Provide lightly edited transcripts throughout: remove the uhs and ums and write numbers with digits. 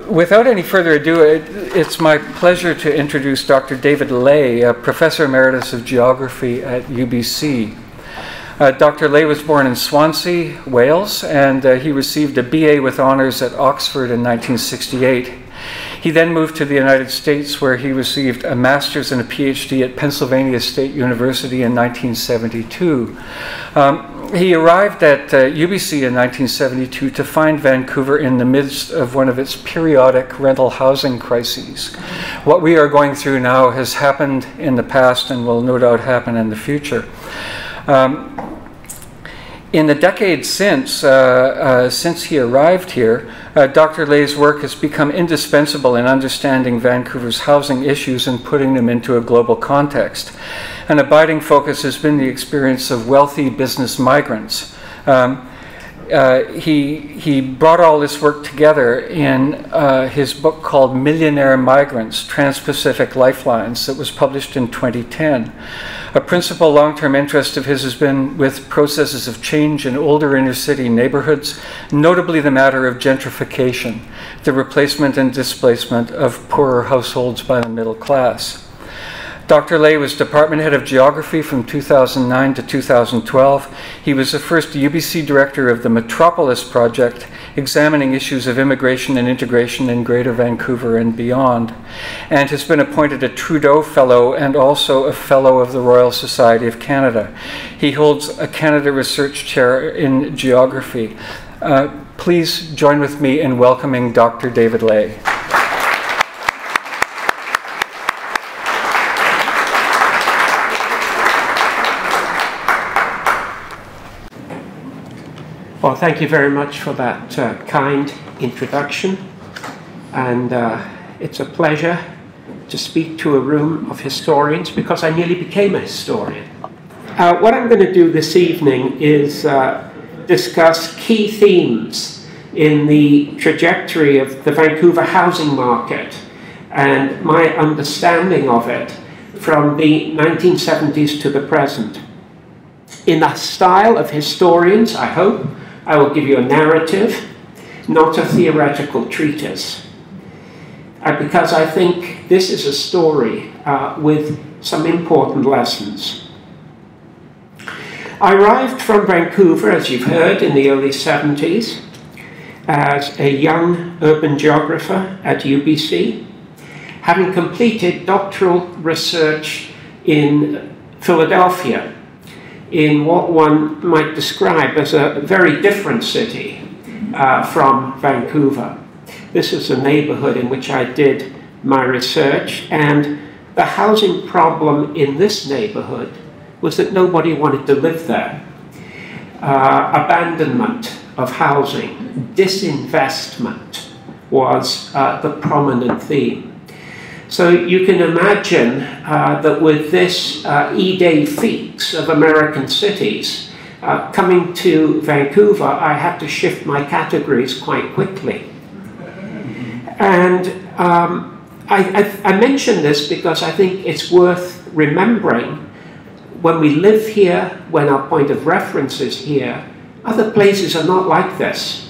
Without any further ado, it's my pleasure to introduce Dr. David Lay, a Professor Emeritus of Geography at UBC. Dr. Lay was born in Swansea, Wales, and he received a BA with honors at Oxford in 1968. He then moved to the United States, where he received a master's and a PhD at Pennsylvania State University in 1972. He arrived at UBC in 1972 to find Vancouver in the midst of one of its periodic rental housing crises. What we are going through now has happened in the past and will no doubt happen in the future. In the decades since he arrived here, Dr. Lay's work has become indispensable in understanding Vancouver's housing issues and putting them into a global context. An abiding focus has been the experience of wealthy business migrants. He brought all this work together in his book called Millionaire Migrants, Trans-Pacific Lifelines, that was published in 2010. A principal long-term interest of his has been with processes of change in older inner-city neighborhoods, notably the matter of gentrification, the replacement and displacement of poorer households by the middle class. Dr. Lay was Department Head of Geography from 2009 to 2012. He was the first UBC Director of the Metropolis Project, examining issues of immigration and integration in Greater Vancouver and beyond, and has been appointed a Trudeau Fellow and also a Fellow of the Royal Society of Canada. He holds a Canada Research Chair in Geography. Please join with me in welcoming Dr. David Lay. Well, thank you very much for that kind introduction, and it's a pleasure to speak to a room of historians because I nearly became a historian. What I'm going to do this evening is discuss key themes in the trajectory of the Vancouver housing market and my understanding of it from the 1970s to the present. In the style of historians, I hope, I will give you a narrative, not a theoretical treatise, because I think this is a story with some important lessons. I arrived from Vancouver, as you've heard, in the early 70s as a young urban geographer at UBC, having completed doctoral research in Philadelphia, in what one might describe as a very different city from Vancouver. This is a neighborhood in which I did my research, and the housing problem in this neighborhood was that nobody wanted to live there. Abandonment of housing, disinvestment was the prominent theme. So you can imagine that with this idée fixe of American cities, coming to Vancouver, I had to shift my categories quite quickly. And I mention this because I think it's worth remembering when we live here, when our point of reference is here, other places are not like this.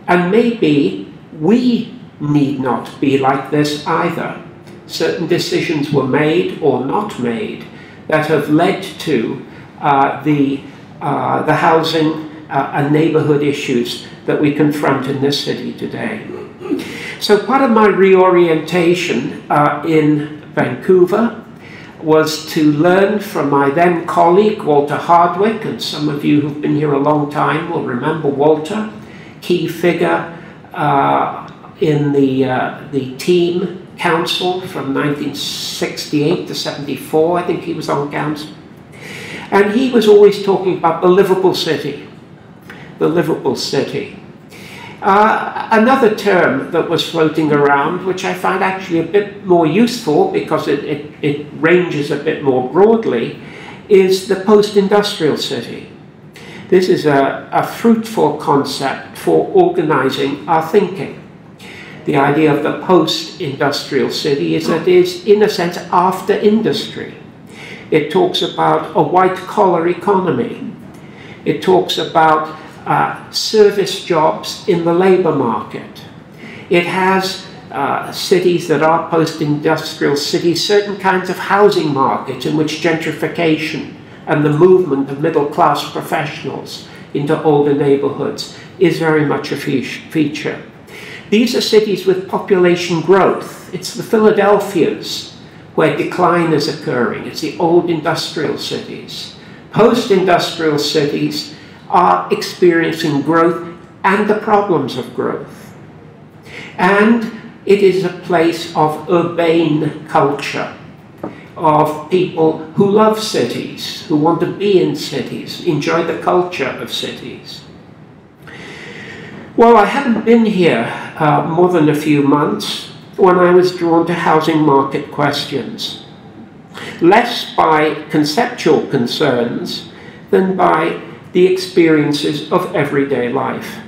And maybe we need not be like this either. Certain decisions were made or not made that have led to the housing and neighborhood issues that we confront in this city today. So part of my reorientation in Vancouver was to learn from my then colleague, Walter Hardwick, and some of you who've been here a long time will remember Walter, key figure in the team council from 1968 to 74, I think he was on council. And he was always talking about the livable city, the livable city. Another term that was floating around, which I find actually a bit more useful because it ranges a bit more broadly, is the post-industrial city. This is a fruitful concept for organizing our thinking. The idea of the post-industrial city is that it is, in a sense, after industry. It talks about a white-collar economy. It talks about service jobs in the labor market. It has cities that are post-industrial cities, certain kinds of housing markets in which gentrification and the movement of middle-class professionals into older neighborhoods is very much a feature. These are cities with population growth. It's the Philadelphias where decline is occurring. It's the old industrial cities. Post-industrial cities are experiencing growth and the problems of growth. And it is a place of urbane culture, of people who love cities, who want to be in cities, enjoy the culture of cities. Well, I hadn't been here more than a few months when I was drawn to housing market questions, less by conceptual concerns than by the experiences of everyday life.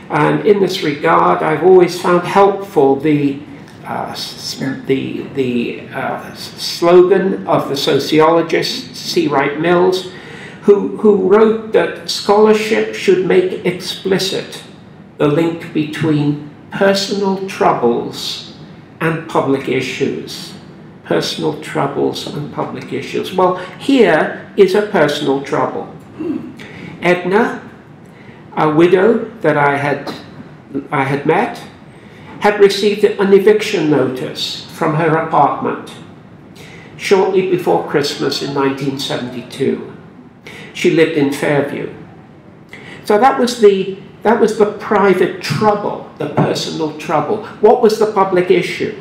And in this regard, I've always found helpful the slogan of the sociologist C. Wright Mills, who wrote that scholarship should make explicit the link between personal troubles and public issues. Personal troubles and public issues. Well, here is a personal trouble. Edna, a widow that I had met, had received an eviction notice from her apartment shortly before Christmas in 1972. She lived in Fairview. So that was the private trouble, the personal trouble. What was the public issue?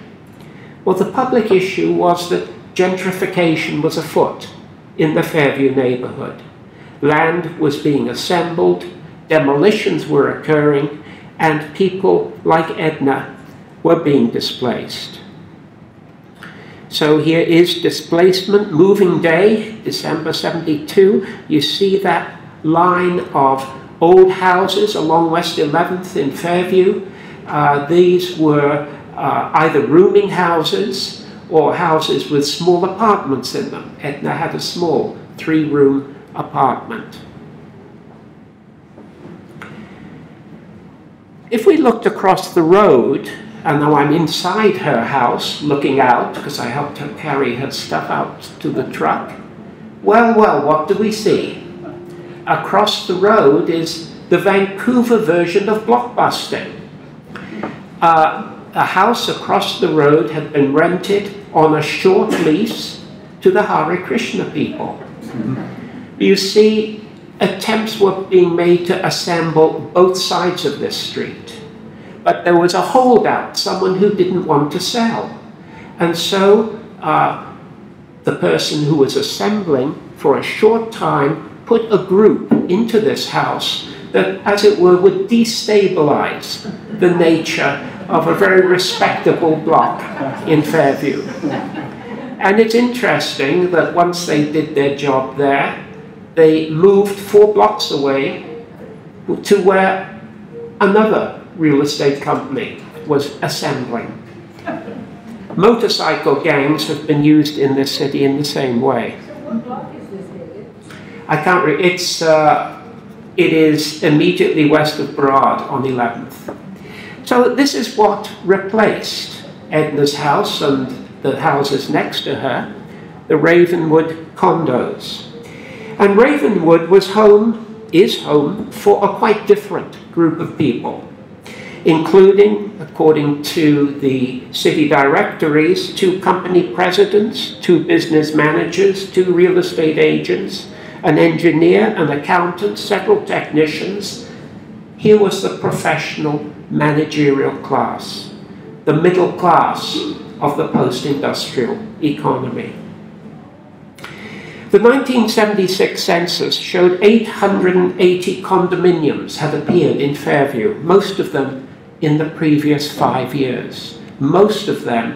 Well, the public issue was that gentrification was afoot in the Fairview neighborhood. Land was being assembled, demolitions were occurring, and people like Edna were being displaced. So here is displacement, moving day, December 72. You see that line of old houses along West 11th in Fairview. These were either rooming houses or houses with small apartments in them. Edna had a small 3-room apartment. If we looked across the road, and now I'm inside her house looking out because I helped her carry her stuff out to the truck, well, what do we see? Across the road is the Vancouver version of blockbusting. A house across the road had been rented on a short lease to the Hare Krishna people. You see, attempts were being made to assemble both sides of this street. But there was a holdout, someone who didn't want to sell. And so the person who was assembling for a short time put a group into this house that, as it were, would destabilize the nature of a very respectable block in Fairview. And it's interesting that once they did their job there, they moved 4 blocks away to where another real estate company was assembling. Motorcycle gangs have been used in this city in the same way. What block is this, David? I can't read. It is immediately west of Broad on 11th. So this is what replaced Edna's house and the houses next to her, the Ravenwood condos. And Ravenwood is home for a quite different group of people, including, according to the city directories, 2 company presidents, 2 business managers, 2 real estate agents, an engineer, an accountant, several technicians. Here was the professional managerial class, the middle class of the post-industrial economy. The 1976 census showed 880 condominiums had appeared in Fairview, most of them in the previous 5 years, most of them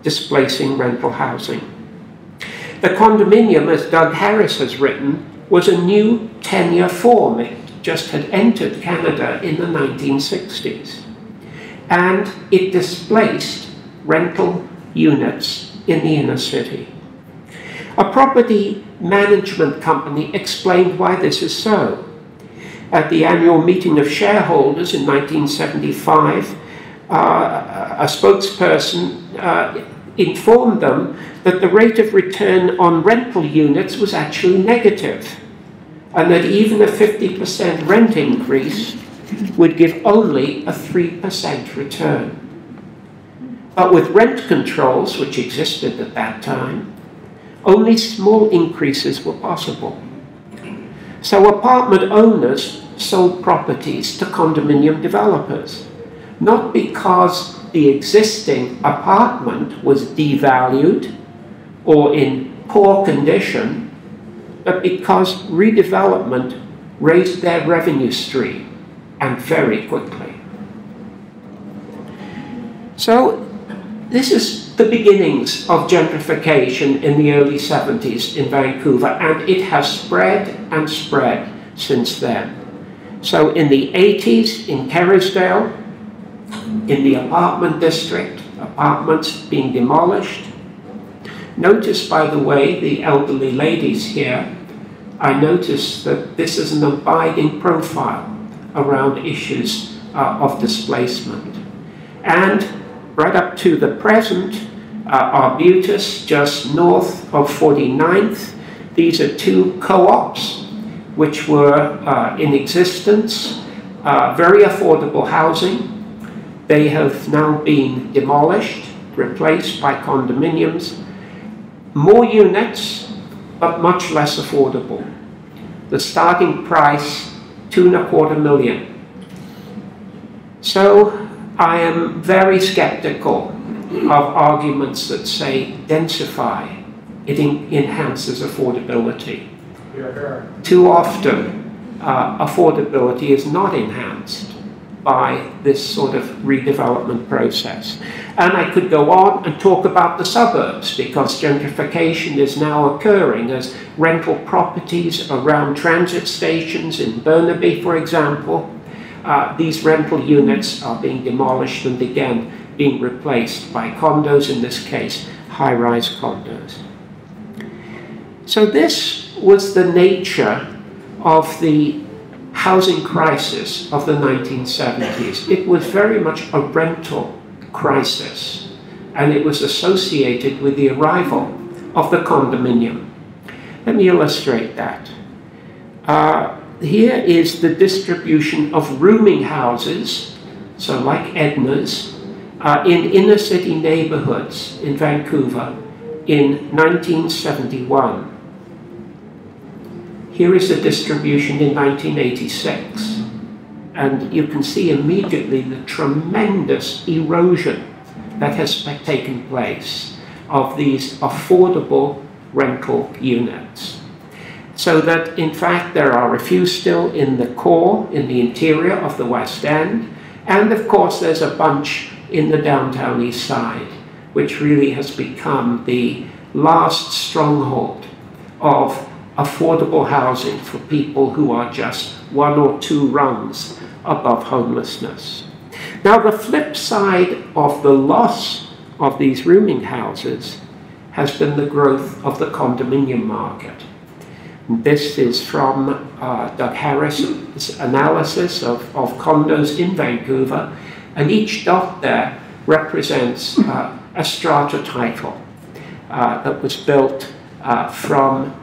displacing rental housing. The condominium, as Doug Harris has written, was a new tenure form. It just had entered Canada in the 1960s. And it displaced rental units in the inner city. A property management company explained why this is so. At the annual meeting of shareholders in 1975, a spokesperson informed them that the rate of return on rental units was actually negative, and that even a 50% rent increase would give only a 3% return. But with rent controls, which existed at that time, only small increases were possible. So apartment owners sold properties to condominium developers, not because the existing apartment was devalued or in poor condition, but because redevelopment raised their revenue stream, and very quickly. So this is the beginnings of gentrification in the early 70s in Vancouver, and it has spread and spread since then. So in the 80s in Kerrisdale, in the apartment district, apartments being demolished. Notice, by the way, the elderly ladies here, I notice that this is an abiding profile around issues of displacement. And right up to the present, Arbutus, just north of 49th, these are two co-ops which were in existence, very affordable housing. They have now been demolished, replaced by condominiums. More units, but much less affordable. The starting price, $2.25 million. So I am very skeptical of arguments that say densify, it enhances affordability. Too often, affordability is not enhanced by this sort of redevelopment process. And I could go on and talk about the suburbs, because gentrification is now occurring as rental properties around transit stations in Burnaby, for example. These rental units are being demolished and again being replaced by condos, in this case, high-rise condos. So this was the nature of the housing crisis of the 1970s. It was very much a rental crisis, and it was associated with the arrival of the condominium. Let me illustrate that. Here is the distribution of rooming houses, so like Edna's, in inner city neighborhoods in Vancouver in 1971. Here is the distribution in 1986, and you can see immediately the tremendous erosion that has taken place of these affordable rental units. So that, in fact, there are a few still in the core, in the interior of the West End, and of course there's a bunch in the downtown East Side, which really has become the last stronghold of affordable housing for people who are just one or two rungs above homelessness. Now, the flip side of the loss of these rooming houses has been the growth of the condominium market. This is from Doug Harris's analysis of condos in Vancouver, and each dot there represents a strata title that was built from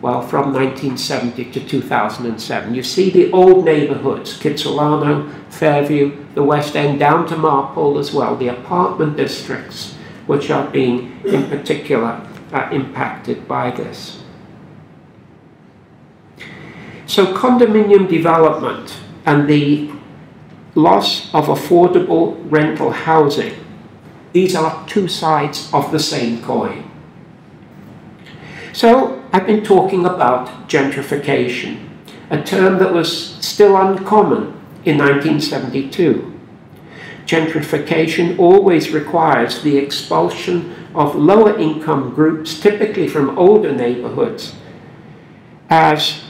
1970 to 2007. You see the old neighborhoods, Kitsilano, Fairview, the West End, down to Marpole as well, the apartment districts, which are being, in particular, impacted by this. So condominium development and the loss of affordable rental housing, these are two sides of the same coin. So I've been talking about gentrification, a term that was still uncommon in 1972. Gentrification always requires the expulsion of lower income groups, typically from older neighborhoods, as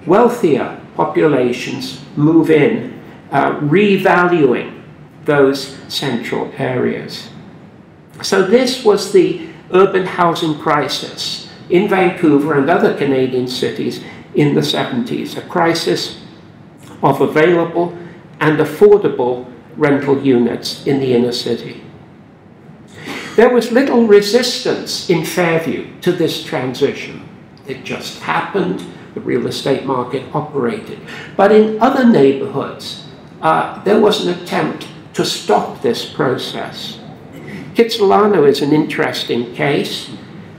wealthier populations move in, revaluing those central areas. So this was the urban housing crisis in Vancouver and other Canadian cities in the 70s, a crisis of available and affordable rental units in the inner city. There was little resistance in Fairview to this transition. It just happened. The real estate market operated. But in other neighborhoods, there was an attempt to stop this process. Kitsilano is an interesting case.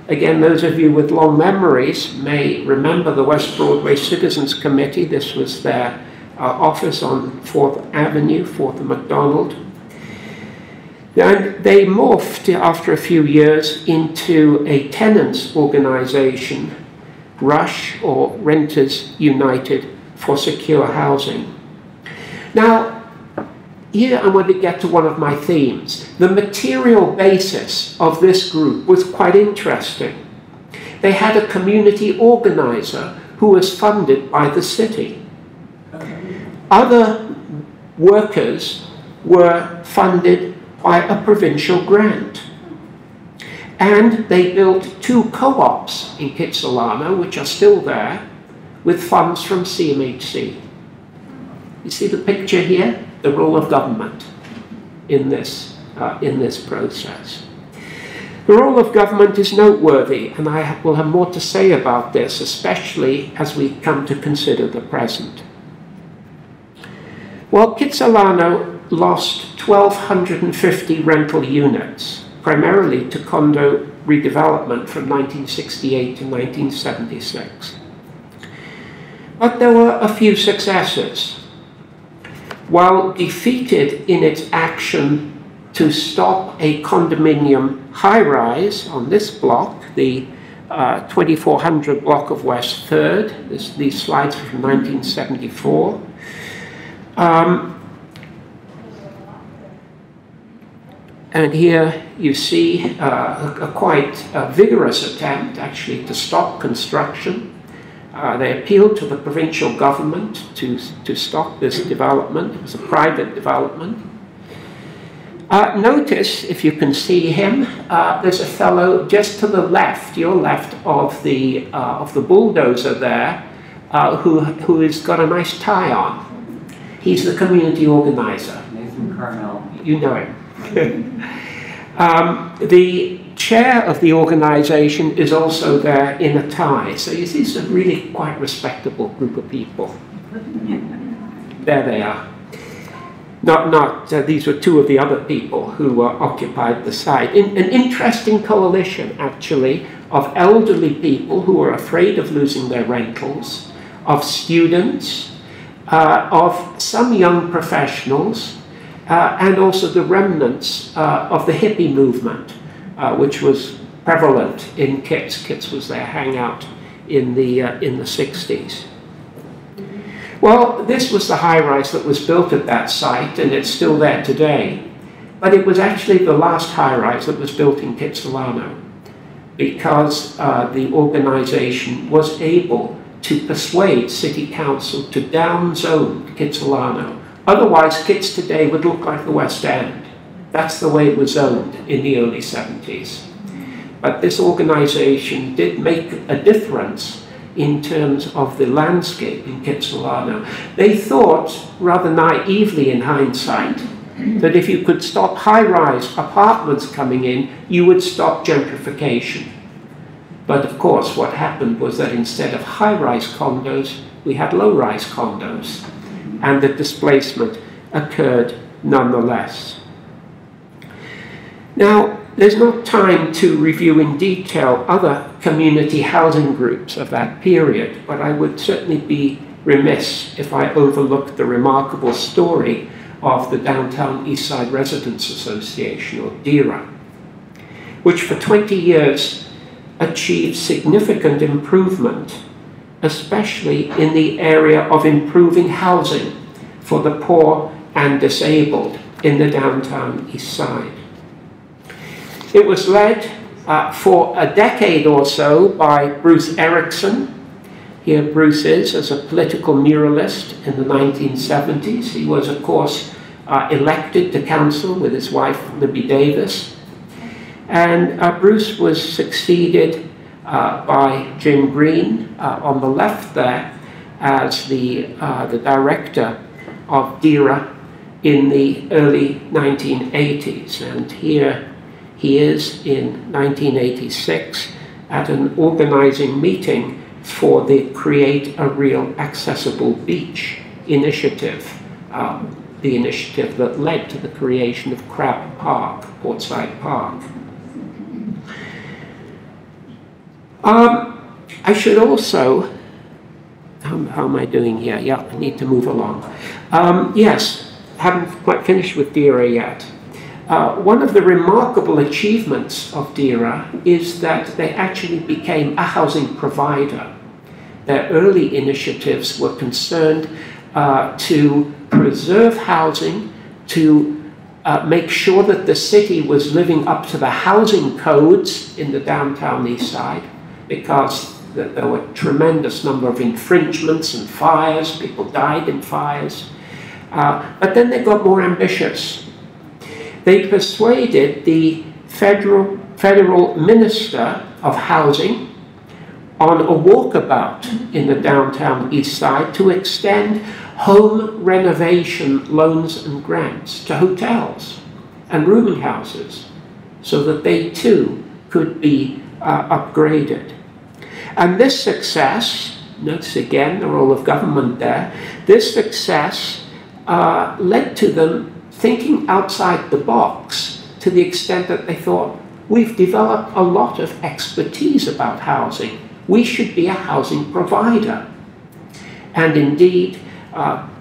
Again, those of you with long memories may remember the West Broadway Citizens Committee. This was their office on 4th Avenue, 4th and McDonald. And they morphed after a few years into a tenants organization, RUSH, or Renters United for Secure Housing. Now, here I want to get to one of my themes. The material basis of this group was quite interesting. They had a community organizer who was funded by the city. Other workers were funded by a provincial grant. And they built 2 co-ops in Kitsilano, which are still there, with funds from CMHC. You see the picture here? The role of government in this process. The role of government is noteworthy, and I will have more to say about this, especially as we come to consider the present. Well, Kitsilano lost 1,250 rental units, primarily to condo redevelopment from 1968 to 1976. But there were a few successes. While defeated in its action to stop a condominium high-rise on this block, the 2400 block of West 3rd, these slides are from 1974, and here you see a quite vigorous attempt, actually, to stop construction. They appealed to the provincial government to stop this development. It was a private development. Notice, if you can see him, there's a fellow just to the left, your left, of the bulldozer there, who has got a nice tie on. He's the community organizer. Nathan Carmel. You know him. The chair of the organization is also there in a tie. So you see, it's a really quite respectable group of people. There they are. These were 2 of the other people who occupied the site. An interesting coalition, actually, of elderly people who are afraid of losing their rentals, of students, of some young professionals, and also the remnants of the hippie movement, which was prevalent in Kits. Kits was their hangout in the 60s. Well, this was the high-rise that was built at that site, and it's still there today. But it was actually the last high-rise that was built in Kitsilano, because the organization was able to persuade City Council to downzone Kitsilano. Otherwise, Kits today would look like the West End. That's the way it was zoned in the early 70s. But this organization did make a difference in terms of the landscape in Kitsilano. They thought, rather naively in hindsight, that if you could stop high-rise apartments coming in, you would stop gentrification. But of course, what happened was that instead of high-rise condos, we had low-rise condos, and the displacement occurred nonetheless. Now, there's not time to review in detail other community housing groups of that period, but I would certainly be remiss if I overlooked the remarkable story of the Downtown Eastside Residents Association, or DERA, which for 20 years achieved significant improvement, especially in the area of improving housing for the poor and disabled in the downtown East Side. It was led for a decade or so by Bruce Erickson. Here Bruce is as a political muralist in the 1970s. He was, of course, elected to council with his wife, Libby Davis. And Bruce was succeeded by Jim Green on the left there as the director of DIRA in the early 1980s. And here he is in 1986 at an organizing meeting for the Create a Real Accessible Beach initiative, the initiative that led to the creation of Crab Park, Portside Park. I should also, how am I doing here? Yeah, I need to move along. Yes, haven't quite finished with DIRA yet. One of the remarkable achievements of DIRA is that they actually became a housing provider. Their early initiatives were concerned to preserve housing, to make sure that the city was living up to the housing codes in the downtown east side, because there were a tremendous number of infringements and fires. People died in fires. But then they got more ambitious. They persuaded the federal minister of housing on a walkabout in the downtown east side to extend home renovation loans and grants to hotels and rooming houses so that they too could be upgraded. And this success, notice again the role of government there, this success led to them thinking outside the box to the extent that they thought, we've developed a lot of expertise about housing. We should be a housing provider. And indeed,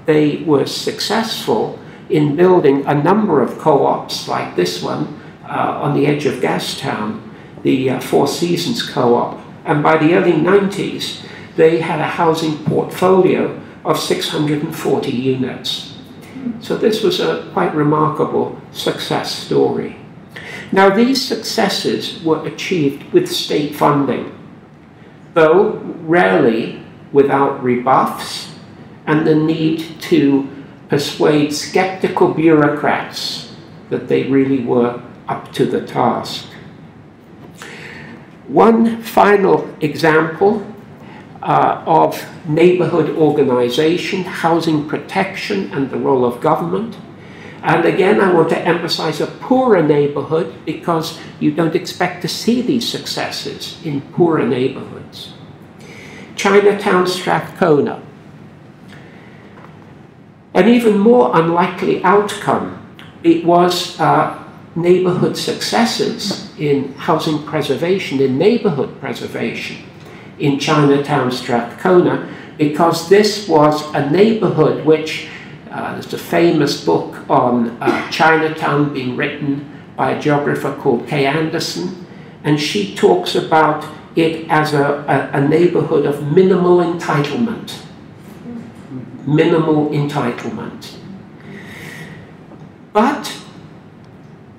they were successful in building a number of co-ops like this one on the edge of Gastown, the Four Seasons co-op. And by the early 90s, they had a housing portfolio of 640 units. So this was a quite remarkable success story. Now, these successes were achieved with state funding, though rarely without rebuffs and the need to persuade skeptical bureaucrats that they really were up to the task. One final example of neighborhood organization, housing protection, and the role of government. And again, I want to emphasize a poorer neighborhood because you don't expect to see these successes in poorer neighborhoods. Chinatown, Strathcona. An even more unlikely outcome, it was neighborhood successes in housing preservation, in neighborhood preservation in Chinatown, Strathcona, because this was a neighborhood which, there's a famous book on Chinatown being written by a geographer called Kay Anderson, and she talks about it as a neighborhood of minimal entitlement. Minimal entitlement. But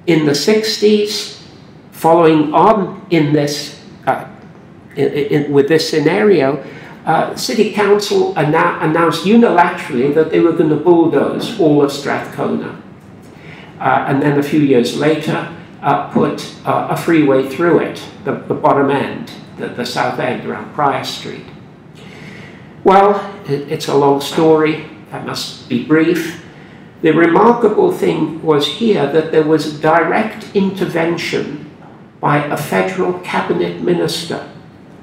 in the 60s, following on in this, with this scenario, City Council announced unilaterally that they were going to bulldoze all of Strathcona. And then a few years later, put a freeway through it, the bottom end, the south end around Prior Street. Well, it's a long story. I must be brief. The remarkable thing was here that there was direct intervention by a federal cabinet minister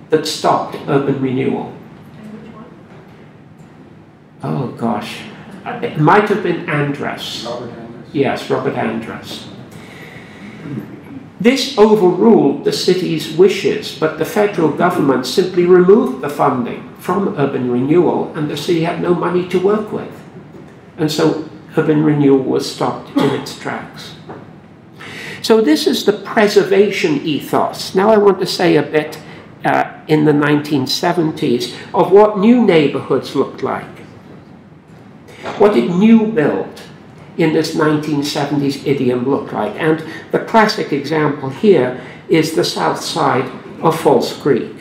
that stopped urban renewal. Oh gosh, it might have been Andrus. Robert Andrus? Yes, Robert Andrus. This overruled the city's wishes, but the federal government simply removed the funding from urban renewal, and the city had no money to work with. And so urban renewal was stopped in its tracks. So this is the preservation ethos. Now I want to say a bit in the 1970s of what new neighborhoods looked like. What did new build in this 1970s idiom look like? And the classic example here is the south side of False Creek.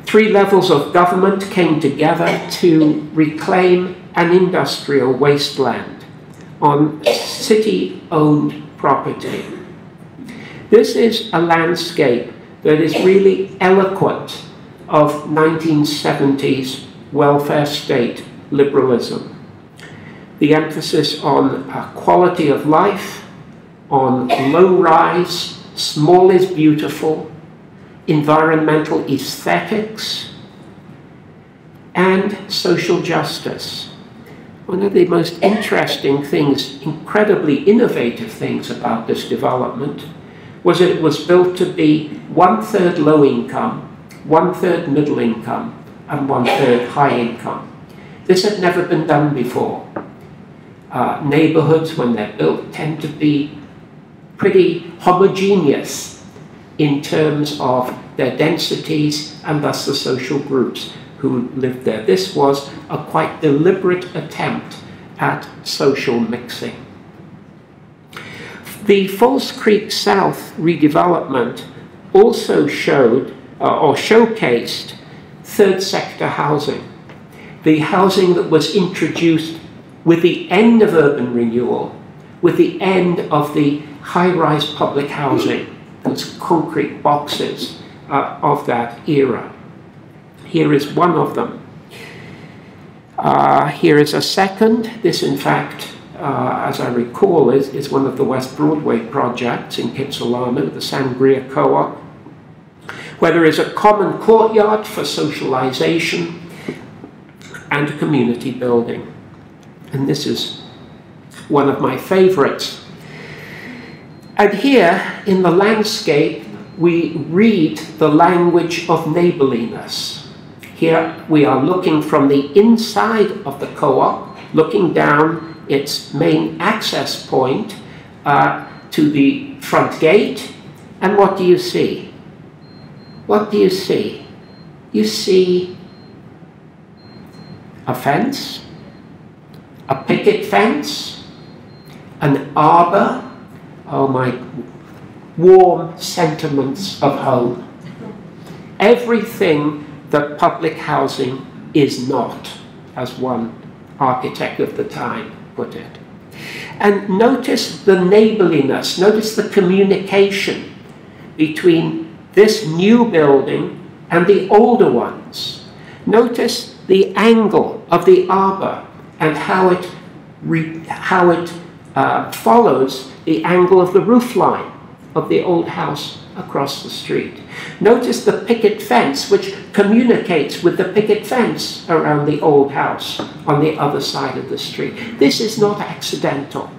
3 levels of government came together to reclaim an industrial wasteland on city-owned property. This is a landscape that is really eloquent of 1970s welfare state liberalism. the emphasis on quality of life, on low rise, small is beautiful, environmental aesthetics, and social justice. One of the most interesting things, incredibly innovative things about this development was that it was built to be 1/3 low income, 1/3 middle income, and 1/3 high income. This had never been done before. Neighborhoods, when they're built, tend to be pretty homogeneous in terms of their densities and thus the social groups who lived there. This was a quite deliberate attempt at social mixing. The Falls Creek South redevelopment also showed or showcased third sector housing, the housing that was introduced with the end of urban renewal, with the end of the high-rise public housing, those concrete boxes of that era. Here is one of them. Here is a second. This, in fact, as I recall, is one of the West Broadway projects in Kitsilano, the Sangria Co-op, where there is a common courtyard for socialization and community building. And this is one of my favorites. And here, in the landscape, we read the language of neighborliness. Here we are looking from the inside of the co-op, looking down its main access point to the front gate. And what do you see? What do you see? You see a fence, a picket fence, an arbor. Oh, my warm sentiments of home. Everything that public housing is not, as one architect of the time put it. And notice the neighborliness, notice the communication between this new building and the older ones. Notice the angle of the arbor and how it follows the angle of the roof line of the old house across the street. Notice the picket fence, which communicates with the picket fence around the old house on the other side of the street. This is not accidental.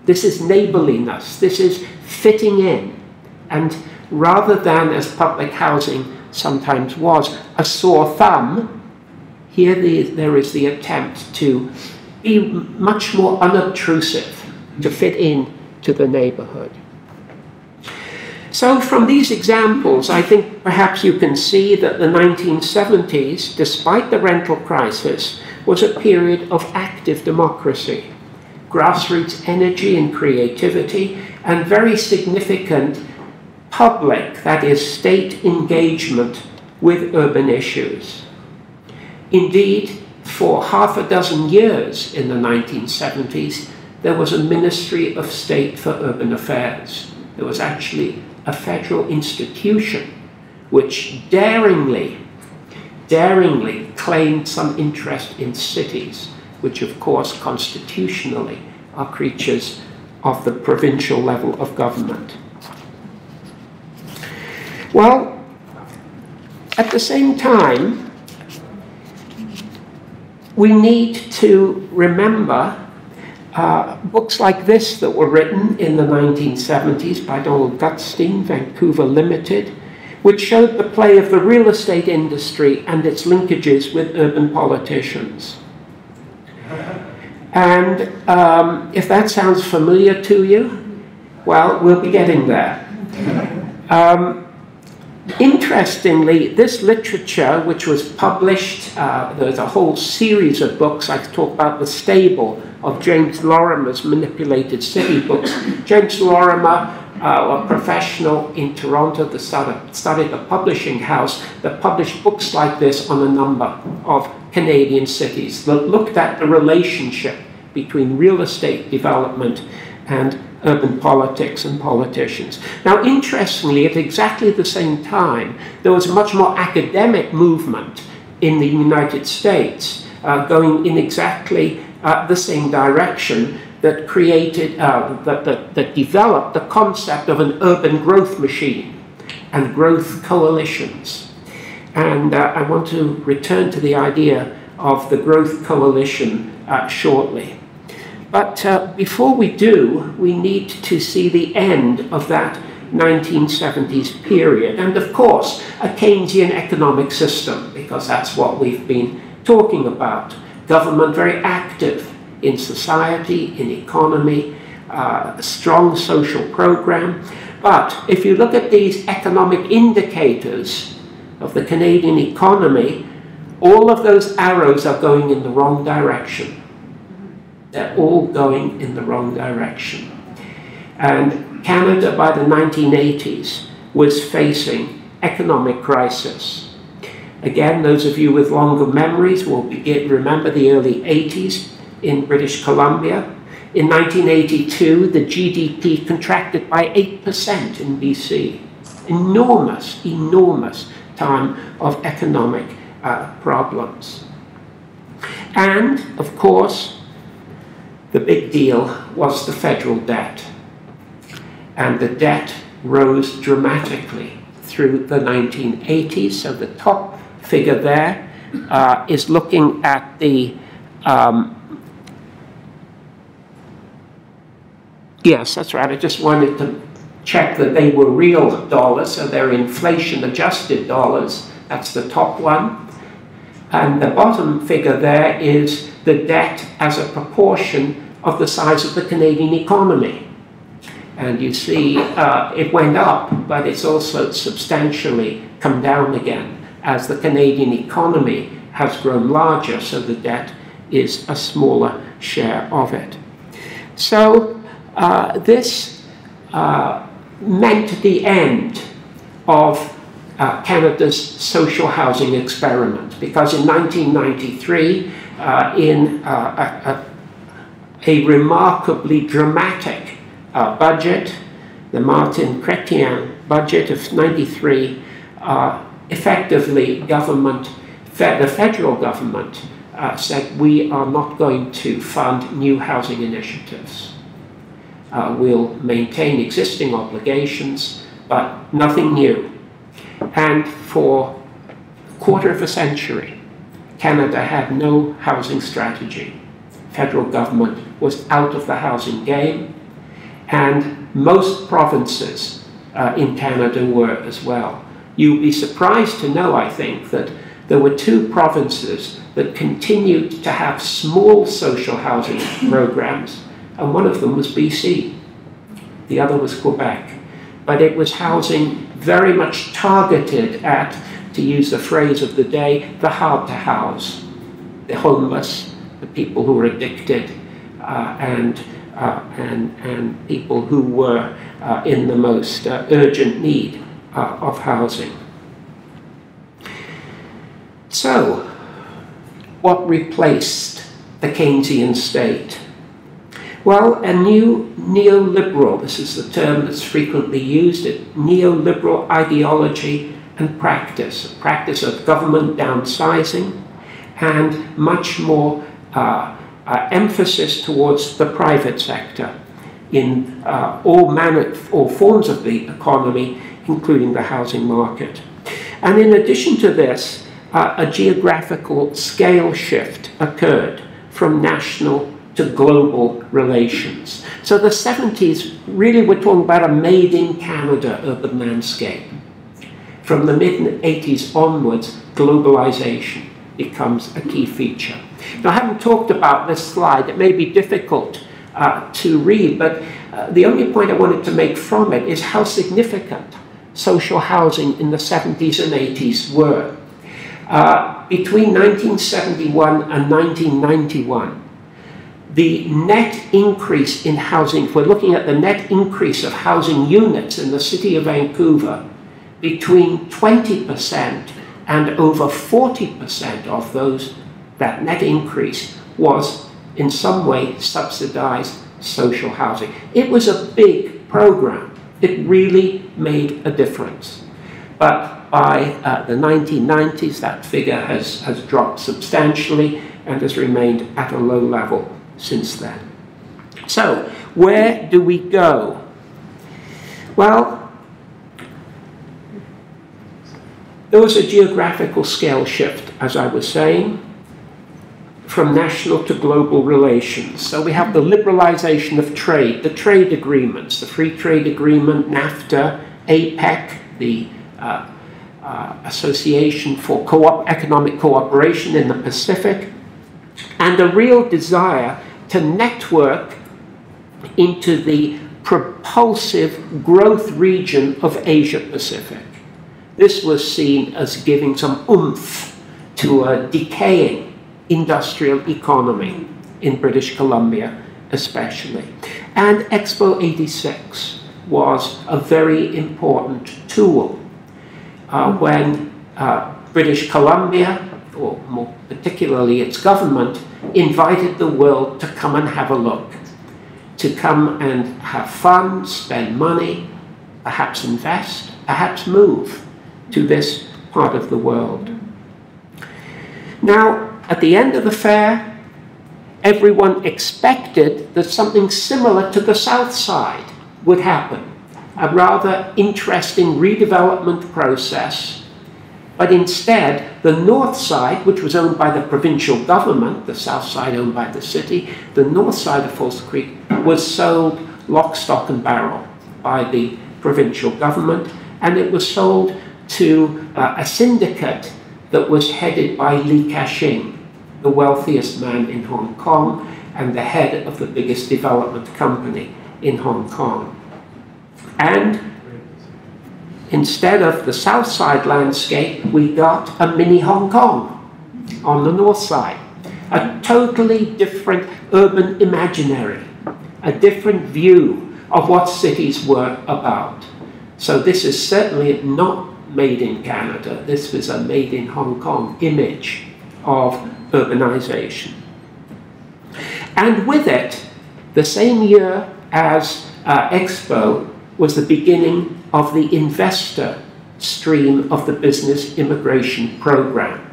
This is neighborliness. This is fitting in. And rather than, as public housing sometimes was, a sore thumb, here there is the attempt to be much more unobtrusive, to fit in to the neighborhood. So from these examples, I think perhaps you can see that the 1970s, despite the rental crisis, was a period of active democracy, grassroots energy and creativity, and very significant public, that is, state engagement with urban issues. Indeed, for half a dozen years in the 1970s, there was a Ministry of State for Urban Affairs. There was actually a federal institution which daringly claimed some interest in cities, which of course constitutionally are creatures of the provincial level of government. Well, at the same time, we need to remember books like this that were written in the 1970s by Donald Gutstein, Vancouver Limited, which showed the play of the real estate industry and its linkages with urban politicians. And if that sounds familiar to you, well, we'll be getting there. Interestingly, this literature, which was published, there's a whole series of books. I talk about The Stable of James Lorimer's Manipulated City books. James Lorimer, a professional in Toronto that started a publishing house that published books like this on a number of Canadian cities that looked at the relationship between real estate development and urban politics and politicians. Now, interestingly, at exactly the same time, there was a much more academic movement in the United States going in exactly the same direction that created, that developed the concept of an urban growth machine and growth coalitions. And I want to return to the idea of the growth coalition shortly. But before we do, we need to see the end of that 1970s period, and of course a Keynesian economic system, because that's what we've been talking about. Government very active in society, in economy, a strong social program. But if you look at these economic indicators of the Canadian economy, all of those arrows are going in the wrong direction. They're all going in the wrong direction. And Canada, by the 1980s, was facing economic crisis. Again, those of you with longer memories will remember the early 80s in British Columbia. In 1982, the GDP contracted by 8% in BC. Enormous, enormous time of economic problems. And, of course, the big deal was the federal debt. And the debt rose dramatically through the 1980s. So the top figure there is looking at the, yes, that's right, I just wanted to check that they were real dollars, so they're inflation-adjusted dollars. That's the top one. And the bottom figure there is the debt as a proportion of the size of the Canadian economy. And you see it went up, but it's also substantially come down again as the Canadian economy has grown larger, so the debt is a smaller share of it. So this meant the end of Canada's social housing experiment, because in 1993, in a remarkably dramatic budget, the Martin Chrétien budget of '93, effectively the federal government said, we are not going to fund new housing initiatives. We'll maintain existing obligations, but nothing new. And for a quarter of a century, Canada had no housing strategy. Federal government was out of the housing game, and most provinces in Canada were as well. You'll be surprised to know, I think, that there were 2 provinces that continued to have small social housing programs, and one of them was BC. The other was Quebec. But it was housing very much targeted at, to use the phrase of the day, the hard to house, the homeless, the people who were addicted, and people who were in the most urgent need of housing. So, what replaced the Keynesian state? Well, a new neoliberal, this is the term that's frequently used, a neoliberal ideology and practice, a practice of government downsizing and much more emphasis towards the private sector in all forms of the economy, including the housing market. And in addition to this, a geographical scale shift occurred from national to global relations. So the 70s, really we're talking about a made-in-Canada urban landscape. From the mid-80s onwards, globalization becomes a key feature. Now, I haven't talked about this slide. It may be difficult to read, but the only point I wanted to make from it is how significant social housing in the 70s and 80s were. Between 1971 and 1991, the net increase in housing, if we're looking at the net increase of housing units in the city of Vancouver, between 20% and over 40% of those, that net increase was in some way subsidized social housing. It was a big program. It really made a difference. But by the 1990s, that figure has dropped substantially, and has remained at a low level since then. So, where do we go? Well, there was a geographical scale shift, as I was saying, from national to global relations. So we have the liberalization of trade, the trade agreements, the free trade agreement, NAFTA, APEC, the Association for Economic Cooperation in the Pacific, and a real desire to network into the propulsive growth region of Asia Pacific. This was seen as giving some oomph to a decaying industrial economy in British Columbia especially. And Expo 86 was a very important tool when British Columbia, or more particularly its government, invited the world to come and have a look, to come and have fun, spend money, perhaps invest, perhaps move to this part of the world. Now, at the end of the fair, everyone expected that something similar to the South Side would happen, a rather interesting redevelopment process. But instead, the North Side, which was owned by the provincial government, the South Side owned by the city, the North Side of False Creek was sold lock, stock and barrel by the provincial government, and it was sold to a syndicate that was headed by Li Ka-shing, the wealthiest man in Hong Kong and the head of the biggest development company in Hong Kong. And instead of the South Side landscape, we got a mini Hong Kong on the North Side, a totally different urban imaginary, a different view of what cities were about. So this is certainly not made in Canada. This was a made in Hong Kong image of urbanization. And with it, the same year as Expo was the beginning of the investor stream of the business immigration program,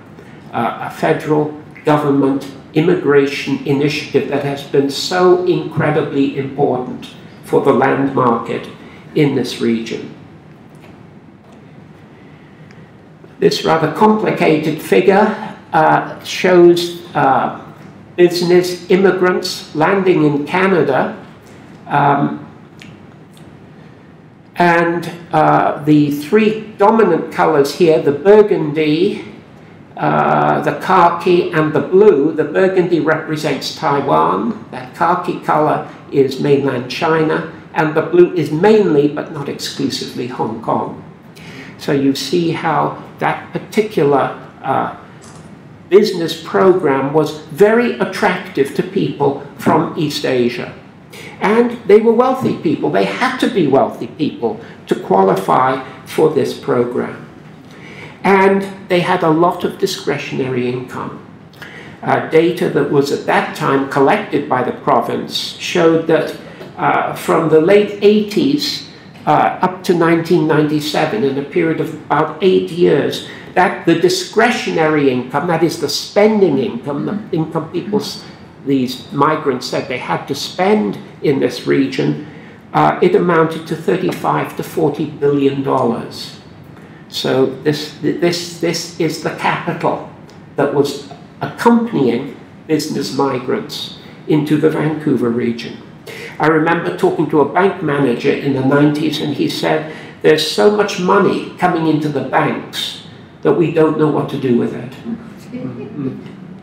a federal government immigration initiative that has been so incredibly important for the land market in this region. This rather complicated figure shows business immigrants landing in Canada, and the three dominant colors here, the burgundy, the khaki and the blue. The burgundy represents Taiwan, that khaki color is mainland China, and the blue is mainly, but not exclusively, Hong Kong. So you see how that particular business program was very attractive to people from East Asia. And they were wealthy people. They had to be wealthy people to qualify for this program. And they had a lot of discretionary income. Data that was at that time collected by the province showed that from the late 80s up to 1997, in a period of about 8 years, that the discretionary income, that is the spending income, the income these migrants said they had to spend in this region, it amounted to $35 to $40 billion. So this is the capital that was accompanying business migrants into the Vancouver region. I remember talking to a bank manager in the 90s, and he said, there's so much money coming into the banks that we don't know what to do with it.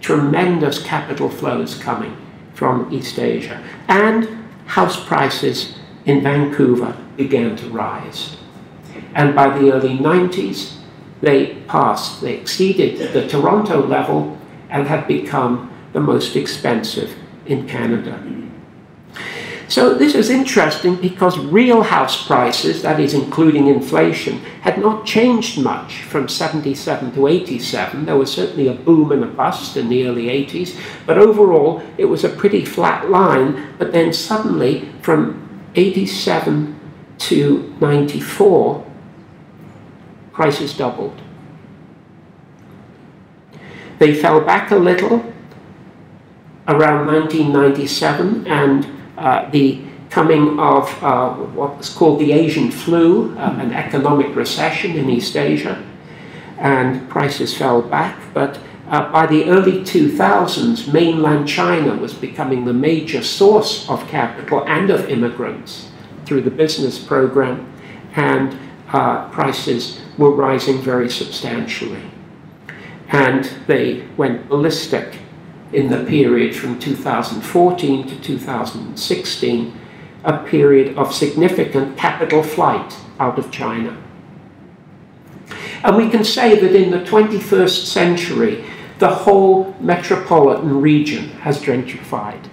Tremendous capital flows coming from East Asia. And house prices in Vancouver began to rise. And by the early 90s, they exceeded the Toronto level and had become the most expensive in Canada. So this is interesting because real house prices, that is including inflation, had not changed much from 77 to 87. There was certainly a boom and a bust in the early 80s, but overall it was a pretty flat line. But then suddenly from 87 to 94, prices doubled. They fell back a little around 1997 and the coming of what was called the Asian flu, an economic recession in East Asia, and prices fell back. But by the early 2000s, mainland China was becoming the major source of capital and of immigrants through the business program, and prices were rising very substantially. And they went ballistic in the period from 2014 to 2016, a period of significant capital flight out of China. And we can say that in the 21st century, the whole metropolitan region has gentrified.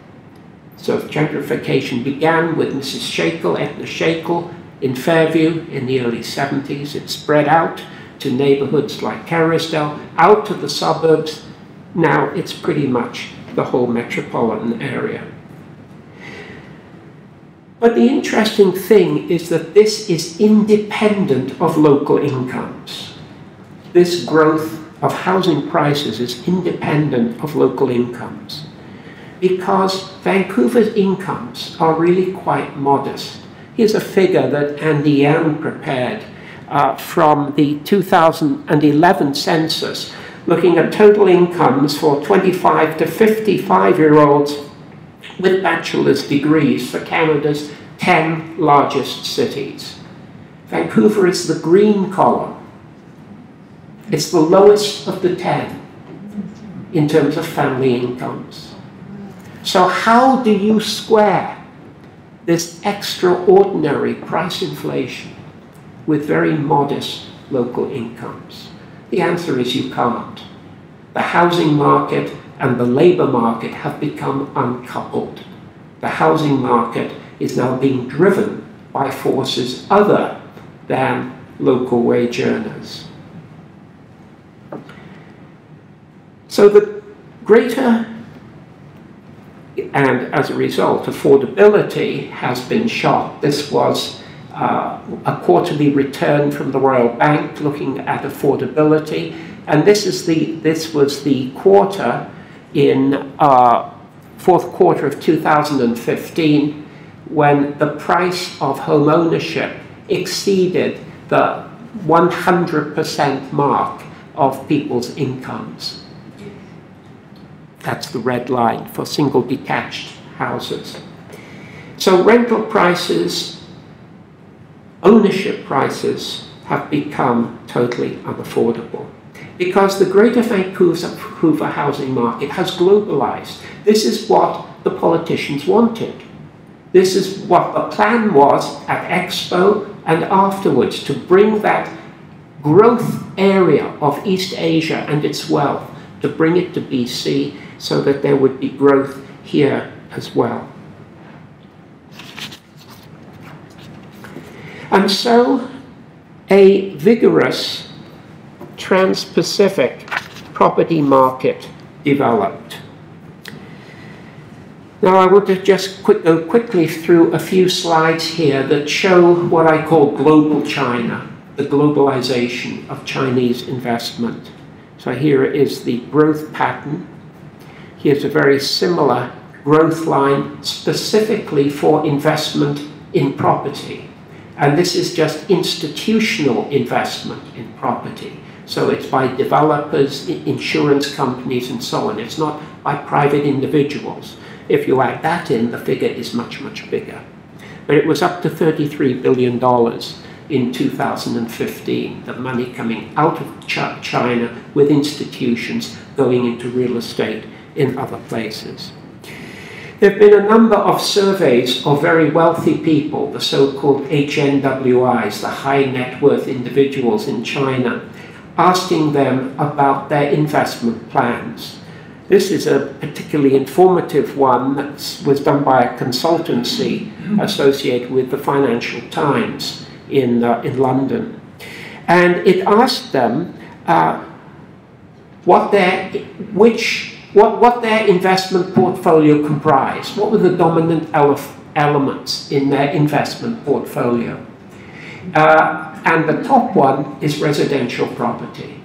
So gentrification began with Mrs. Shackle, Edna Shackle, in Fairview in the early 70s. It spread out to neighborhoods like Kerrisdale, out to the suburbs. Now it's pretty much the whole metropolitan area. But the interesting thing is that this is independent of local incomes. This growth of housing prices is independent of local incomes, because Vancouver's incomes are really quite modest. Here's a figure that Andy Yan prepared from the 2011 census, looking at total incomes for 25 to 55-year-olds with bachelor's degrees for Canada's 10 largest cities. Vancouver is the green column. It's the lowest of the 10 in terms of family incomes. So how do you square this extraordinary price inflation with very modest local incomes? The answer is you can't. The housing market and the labor market have become uncoupled. The housing market is now being driven by forces other than local wage earners. So the greater, and as a result, affordability has been shot. This was a quarterly return from the Royal Bank looking at affordability, and this was the quarter in fourth quarter of 2015 when the price of home ownership exceeded the 100% mark of people's incomes. That's the red line for single detached houses. So rental prices, ownership prices have become totally unaffordable because the Greater Vancouver housing market has globalized. This is what the politicians wanted. This is what the plan was at Expo and afterwards, to bring that growth area of East Asia and its wealth, to bring it to BC, so that there would be growth here as well. And so a vigorous trans-Pacific property market developed. Now I want to just go quickly through a few slides here that show what I call global China, the globalization of Chinese investment. So here is the growth pattern. Here's a very similar growth line specifically for investment in property. And this is just institutional investment in property. So it's by developers, insurance companies, and so on. It's not by private individuals. If you add that in, the figure is much, much bigger. But it was up to $33 billion in 2015, the money coming out of China with institutions going into real estate in other places. There have been a number of surveys of very wealthy people, the so-called HNWIs, the high net worth individuals in China, asking them about their investment plans. This is a particularly informative one that was done by a consultancy associated with the Financial Times in London. And it asked them what their investment portfolio comprised. What were the dominant elements in their investment portfolio? And the top one is residential property.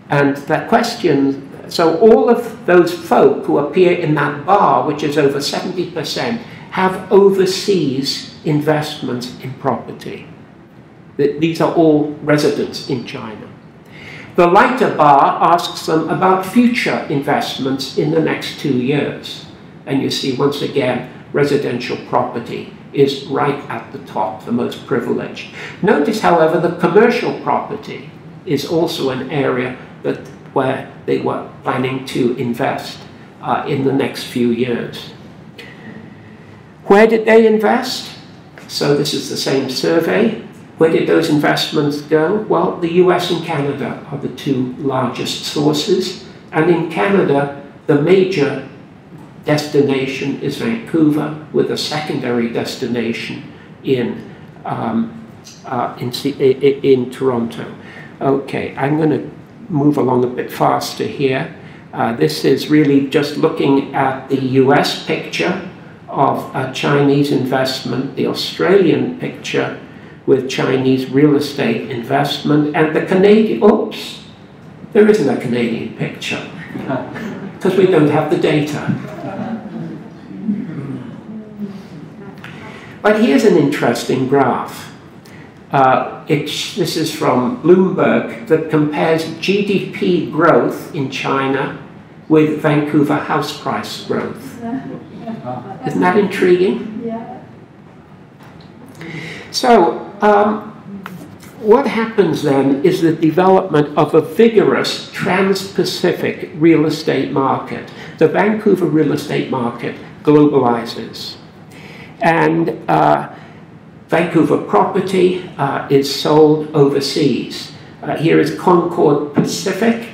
And that question So all of those folk who appear in that bar, which is over 70%, have overseas investments in property. These are all residents in China. The lighter bar asks them about future investments in the next 2 years. And you see, once again, residential property is right at the top, the most privileged. Notice, however, that commercial property is also an area where they were planning to invest in the next few years. Where did they invest? So this is the same survey. Where did those investments go? Well, the US and Canada are the two largest sources. And in Canada, the major destination is Vancouver, with a secondary destination in Toronto. Okay, I'm going to move along a bit faster here. This is really just looking at the US picture of Chinese investment, the Australian picture with Chinese real estate investment, and the Canadian, oops, there isn't a Canadian picture, because we don't have the data. But here's an interesting graph. This is from Bloomberg, that compares GDP growth in China with Vancouver house price growth. Isn't that intriguing? Yeah. So, what happens then is the development of a vigorous trans-Pacific real estate market. The Vancouver real estate market globalizes. And Vancouver property is sold overseas. Here is Concord Pacific,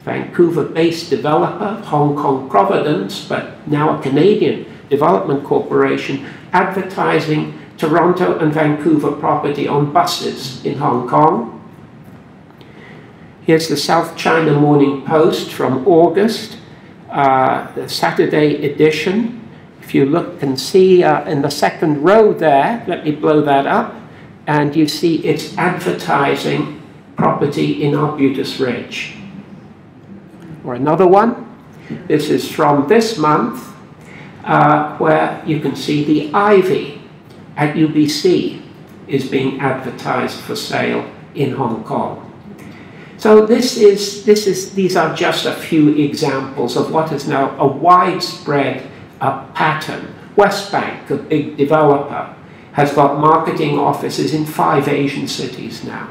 Vancouver-based developer, Hong Kong Providence, but now a Canadian development corporation, advertising Toronto and Vancouver property on buses in Hong Kong. Here's the South China Morning Post from August, the Saturday edition. If you look and see in the second row there, let me blow that up, and you see it's advertising property in Arbutus Ridge. Or another one, this is from this month, where you can see the Ivy at UBC is being advertised for sale in Hong Kong. So these are just a few examples of what is now a widespread pattern. Westbank, a big developer, has got marketing offices in 5 Asian cities now.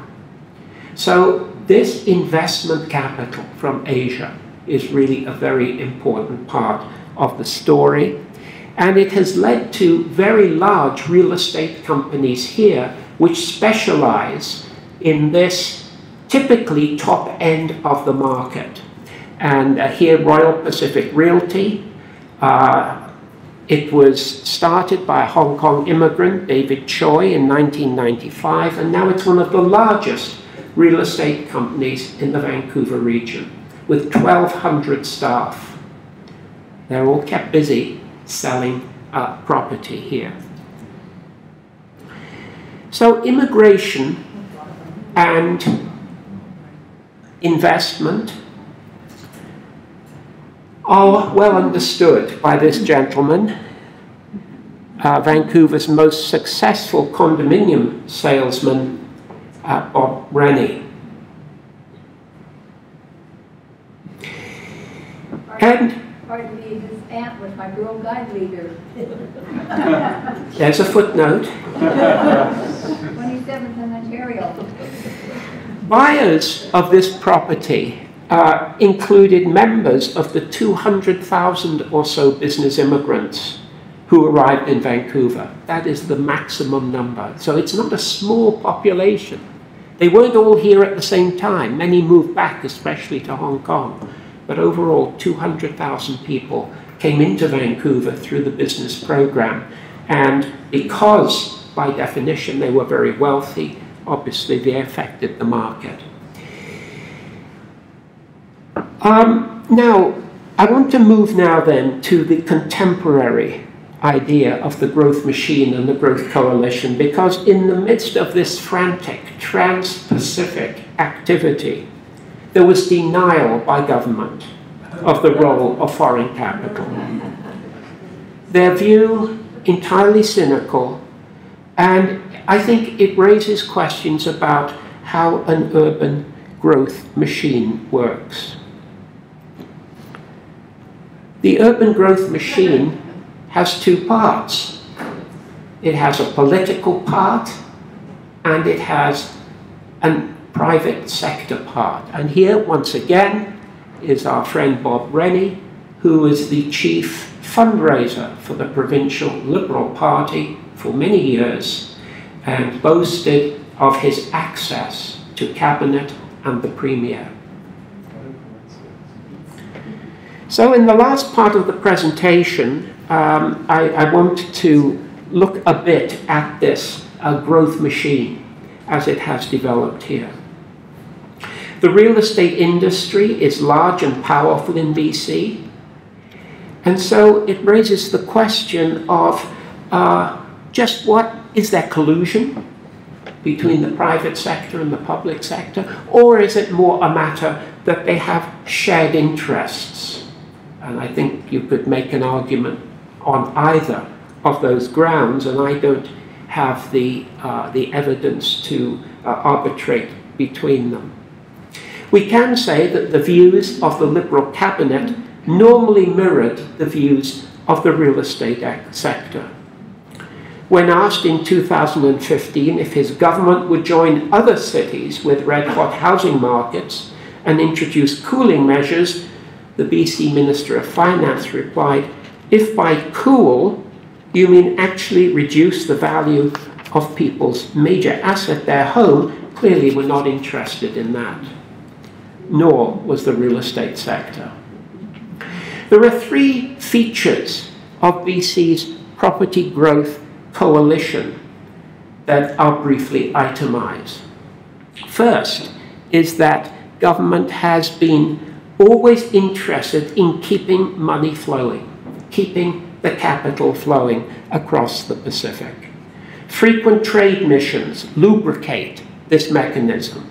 So this investment capital from Asia is really a very important part of the story. And it has led to very large real estate companies here which specialize in this typically top end of the market. And here, Royal Pacific Realty. It was started by a Hong Kong immigrant, David Choi, in 1995, and now it's one of the largest real estate companies in the Vancouver region, with 1,200 staff. They're all kept busy selling property here. So immigration and investment are well understood by this gentleman, Vancouver's most successful condominium salesman, Bob Rennie. And Pardon me, his aunt was my Girl Guide leader. there's a footnote. 27th in Ontario. Buyers of this property included members of the 200,000 or so business immigrants who arrived in Vancouver. That is the maximum number. So it's not a small population. They weren't all here at the same time. Many moved back, especially to Hong Kong. But overall, 200,000 people came into Vancouver through the business program. And because, by definition, they were very wealthy, obviously they affected the market. Now, I want to move now then to the contemporary idea of the growth machine and the growth coalition, because in the midst of this frantic trans-Pacific activity, there was denial by government of the role of foreign capital. Their view, entirely cynical, and I think it raises questions about how an urban growth machine works. The urban growth machine has two parts. It has a political part and it has a private sector part. And here, once again, is our friend Bob Rennie, who is the chief fundraiser for the provincial Liberal Party for many years and boasted of his access to cabinet and the premier. So in the last part of the presentation, I want to look a bit at this growth machine as it has developed here. The real estate industry is large and powerful in BC, and so it raises the question of just what is there collusion between the private sector and the public sector, or is it more a matter that they have shared interests? And I think you could make an argument on either of those grounds, and I don't have the evidence to arbitrate between them. We can say that the views of the Liberal cabinet normally mirrored the views of the real estate sector. When asked in 2015 if his government would join other cities with red-hot housing markets and introduce cooling measures, the BC Minister of Finance replied, "If by cool you mean actually reduce the value of people's major asset, their home, clearly we're not interested in that." Nor was the real estate sector. There are three features of BC's property growth coalition that I'll briefly itemize. First is that government has been always interested in keeping money flowing, keeping the capital flowing across the Pacific. Frequent trade missions lubricate this mechanism.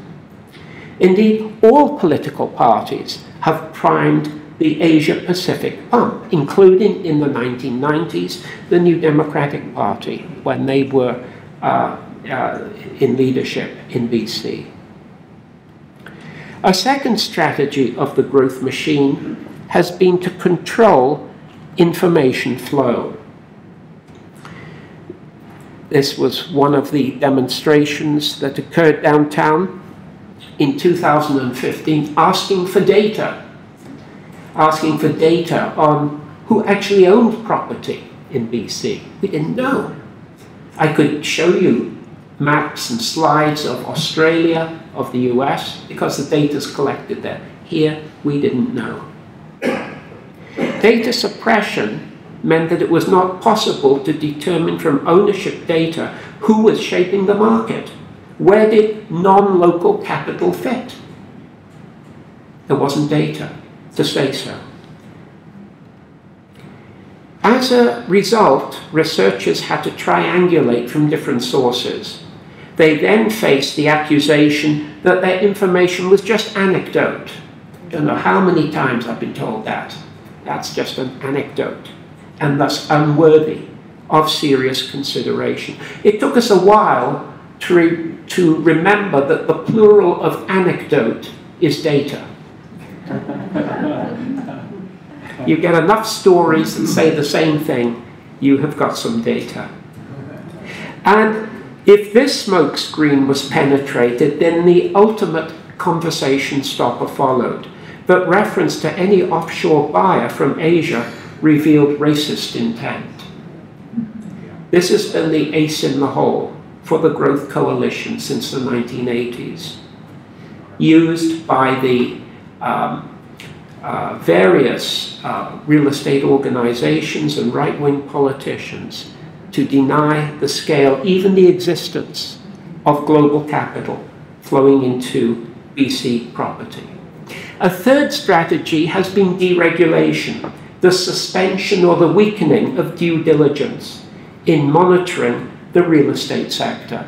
Indeed, all political parties have primed the Asia-Pacific pump, including in the 1990s, the New Democratic Party, when they were in leadership in BC. A second strategy of the growth machine has been to control information flow. This was one of the demonstrations that occurred downtown in 2015, asking for data on who actually owned property in BC. We didn't know. I could show you maps and slides of Australia, of the US, because the data's collected there. Here, we didn't know. Data suppression meant that it was not possible to determine from ownership data who was shaping the market. Where did non-local capital fit? There wasn't data to say so. As a result, researchers had to triangulate from different sources. They then faced the accusation that their information was just anecdote. I don't know how many times I've been told that. That's just an anecdote, and thus unworthy of serious consideration. It took us a while to remember that the plural of anecdote is data. You get enough stories that say the same thing, you have got some data. And if this smokescreen was penetrated, then the ultimate conversation stopper followed. But reference to any offshore buyer from Asia revealed racist intent. This has been the ace in the hole for the Growth Coalition since the 1980s, used by the various real estate organizations and right-wing politicians to deny the scale, even the existence, of global capital flowing into BC property. A third strategy has been deregulation, the suspension or the weakening of due diligence in monitoring the real estate sector.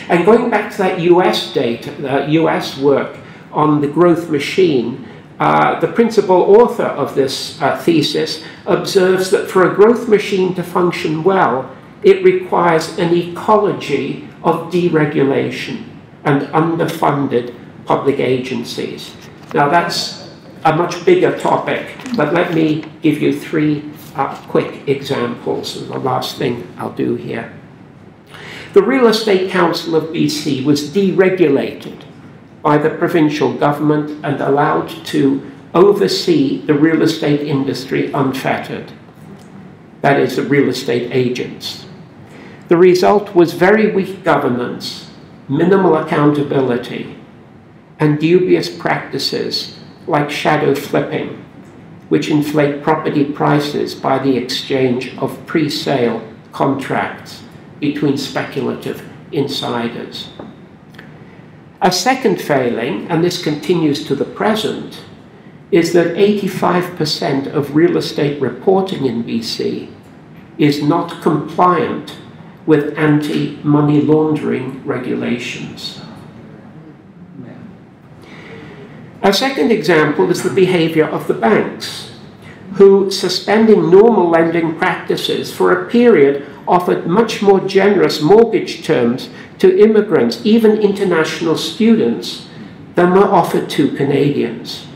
And going back to that US data, the US work on the growth machine, the principal author of this thesis, observes that for a growth machine to function well, it requires an ecology of deregulation and underfunded public agencies. Now that's a much bigger topic, but let me give you three quick examples, and the last thing I'll do here. The Real Estate Council of BC was deregulated by the provincial government and allowed to oversee the real estate industry unfettered. That is, the real estate agents. The result was very weak governance, minimal accountability, and dubious practices like shadow flipping, which inflate property prices by the exchange of pre-sale contracts between speculative insiders. A second failing, and this continues to the present, is that 85% of real estate reporting in BC is not compliant with anti-money laundering regulations. A second example is the behavior of the banks, who, suspending normal lending practices for a period, offered much more generous mortgage terms to immigrants, even international students, than were offered to Canadians.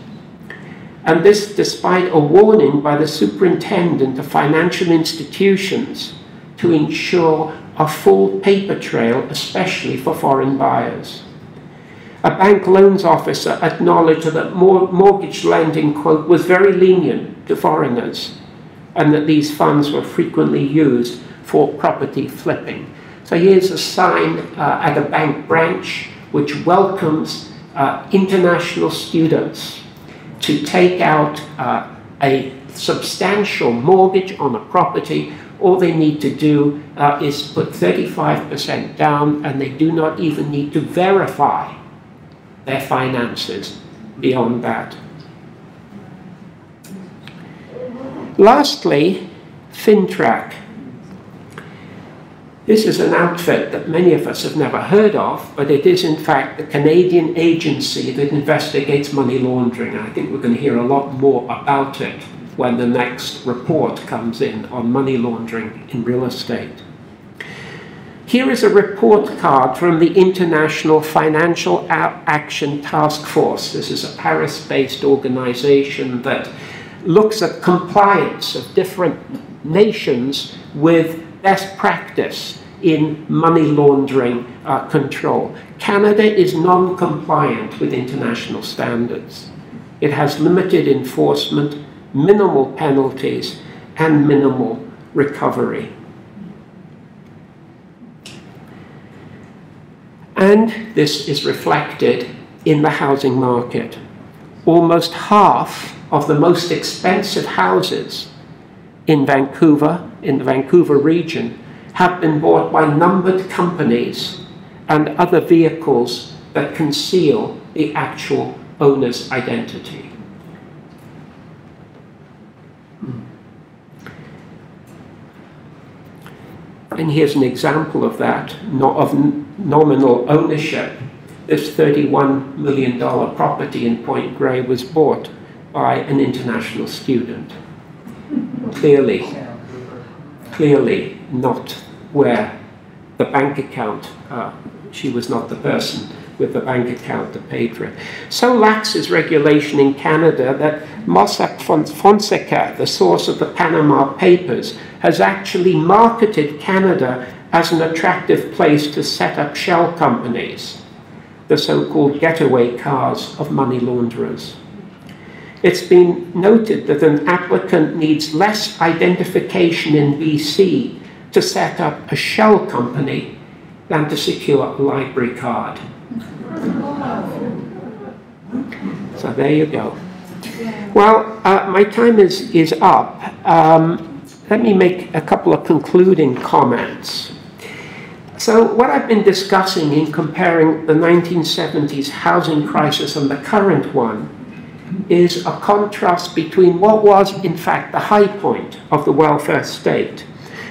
And this despite a warning by the superintendent of financial institutions to ensure a full paper trail, especially for foreign buyers. A bank loans officer acknowledged that mortgage lending, quote, was very lenient to foreigners, and that these funds were frequently used for property flipping. So here's a sign at a bank branch which welcomes international students to take out a substantial mortgage on a property. All they need to do is put 35% down, and they do not even need to verify their finances beyond that. Lastly, FinTrack. This is an outfit that many of us have never heard of, but it is in fact the Canadian agency that investigates money laundering. I think we're going to hear a lot more about it when the next report comes in on money laundering in real estate. Here is a report card from the International Financial Action Task Force. This is a Paris-based organization that looks at compliance of different nations with best practice in money laundering control. Canada is non-compliant with international standards. It has limited enforcement, minimal penalties, and minimal recovery. And this is reflected in the housing market. Almost half of the most expensive houses in Vancouver, in the Vancouver region, have been bought by numbered companies and other vehicles that conceal the actual owner's identity. And here's an example of that, of nominal ownership. This $31 million property in Point Grey was bought by an international student. Clearly not where the bank account, she was not the person with the bank account that paid for it. So lax is regulation in Canada that Mossack Fonseca, the source of the Panama Papers, has actually marketed Canada as an attractive place to set up shell companies, the so-called getaway cars of money launderers. It's been noted that an applicant needs less identification in BC to set up a shell company than to secure a library card. So there you go. Well, my time is up. Let me make a couple of concluding comments. So what I've been discussing in comparing the 1970s housing crisis and the current one is a contrast between what was, in fact, the high point of the welfare state,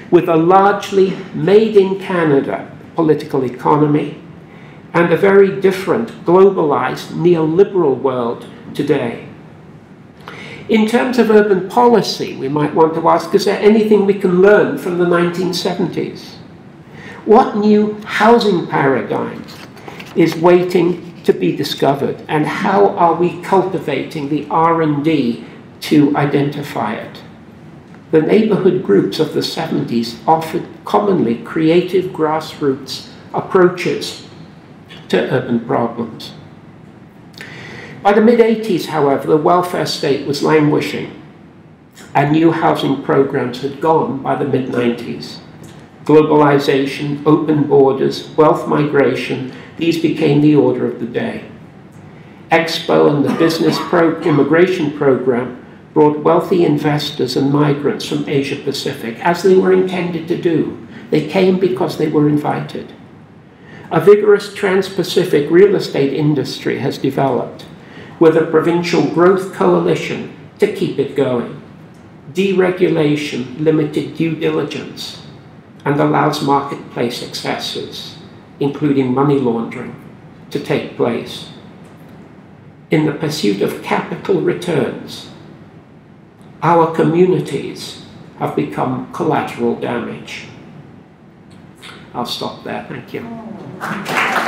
with a largely made-in-Canada political economy, and a very different, globalized, neoliberal world today. In terms of urban policy, we might want to ask, is there anything we can learn from the 1970s? What new housing paradigm is waiting to be discovered, and how are we cultivating the R&D to identify it? The neighborhood groups of the 70s offered commonly creative grassroots approaches to urban problems. By the mid-80s, however, the welfare state was languishing, and new housing programs had gone by the mid-90s. Globalization, open borders, wealth migration, these became the order of the day. Expo and the business immigration program brought wealthy investors and migrants from Asia Pacific, as they were intended to do. They came because they were invited. A vigorous trans-Pacific real estate industry has developed, with a provincial growth coalition to keep it going. Deregulation, limited due diligence, and allows marketplace excesses, including money laundering, to take place. In the pursuit of capital returns, our communities have become collateral damage. I'll stop there, thank you.